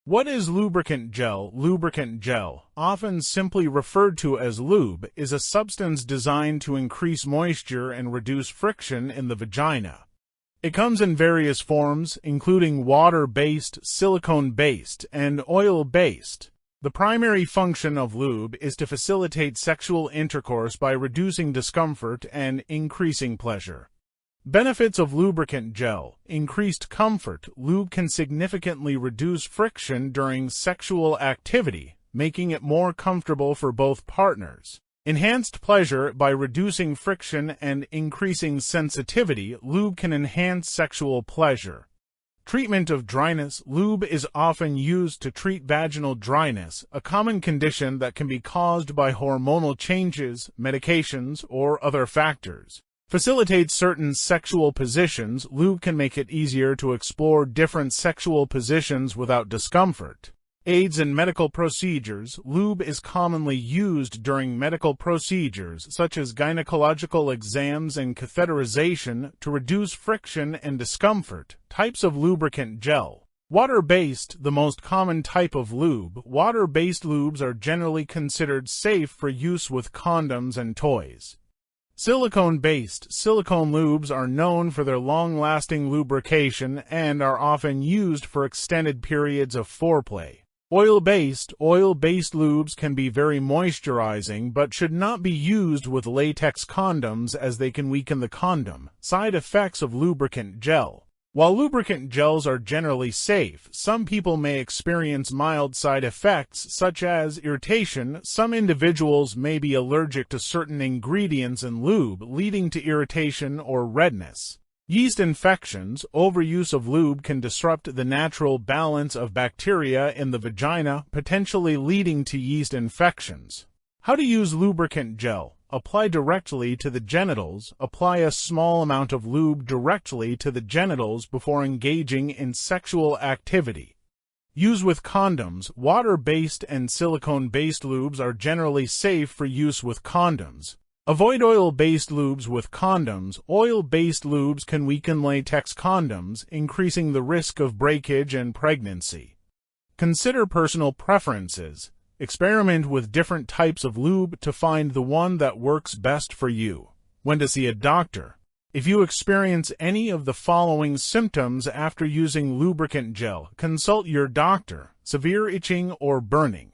What is lubricant gel? Lubricant gel, often simply referred to as lube, is a substance designed to increase moisture and reduce friction in the vagina. It comes in various forms, including water-based, silicone-based, and oil-based. The primary function of lube is to facilitate sexual intercourse by reducing discomfort and increasing pleasure. Benefits of lubricant gel: increased comfort. Lube can significantly reduce friction during sexual activity, making it more comfortable for both partners. Enhanced pleasure: by reducing friction and increasing sensitivity, lube can enhance sexual pleasure. Treatment of dryness. Lube is often used to treat vaginal dryness, a common condition that can be caused by hormonal changes, medications, or other factors. Facilitates certain sexual positions. Lube can make it easier to explore different sexual positions without discomfort. Aids in medical procedures. Lube is commonly used during medical procedures such as gynecological exams and catheterization to reduce friction and discomfort. Types of lubricant gel. Water-based, the most common type of lube. Water-based lubes are generally considered safe for use with condoms and toys. Silicone-based. Silicone lubes are known for their long-lasting lubrication and are often used for extended periods of foreplay. Oil-based. Oil-based lubes can be very moisturizing but should not be used with latex condoms as they can weaken the condom. Side effects of lubricant gel. While lubricant gels are generally safe, some people may experience mild side effects such as irritation. Some individuals may be allergic to certain ingredients in lube, leading to irritation or redness. Yeast infections. Overuse of lube can disrupt the natural balance of bacteria in the vagina, potentially leading to yeast infections. How to use lubricant gel. Apply directly to the genitals. Apply a small amount of lube directly to the genitals before engaging in sexual activity. Use with condoms. Water-based and silicone-based lubes are generally safe for use with condoms. Avoid oil-based lubes with condoms. Oil-based lubes can weaken latex condoms, increasing the risk of breakage and pregnancy. Consider personal preferences. Experiment with different types of lube to find the one that works best for you. When to see a doctor. If you experience any of the following symptoms after using lubricant gel, consult your doctor: severe itching or burning,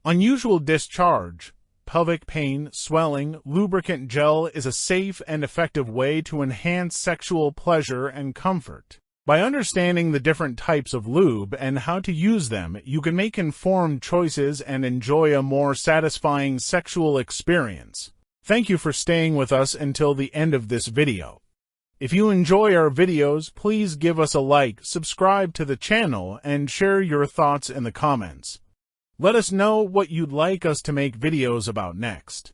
unusual discharge, pelvic pain, swelling. Lubricant gel is a safe and effective way to enhance sexual pleasure and comfort. By understanding the different types of lube and how to use them, you can make informed choices and enjoy a more satisfying sexual experience. Thank you for staying with us until the end of this video. If you enjoy our videos, please give us a like, subscribe to the channel, and share your thoughts in the comments. Let us know what you'd like us to make videos about next.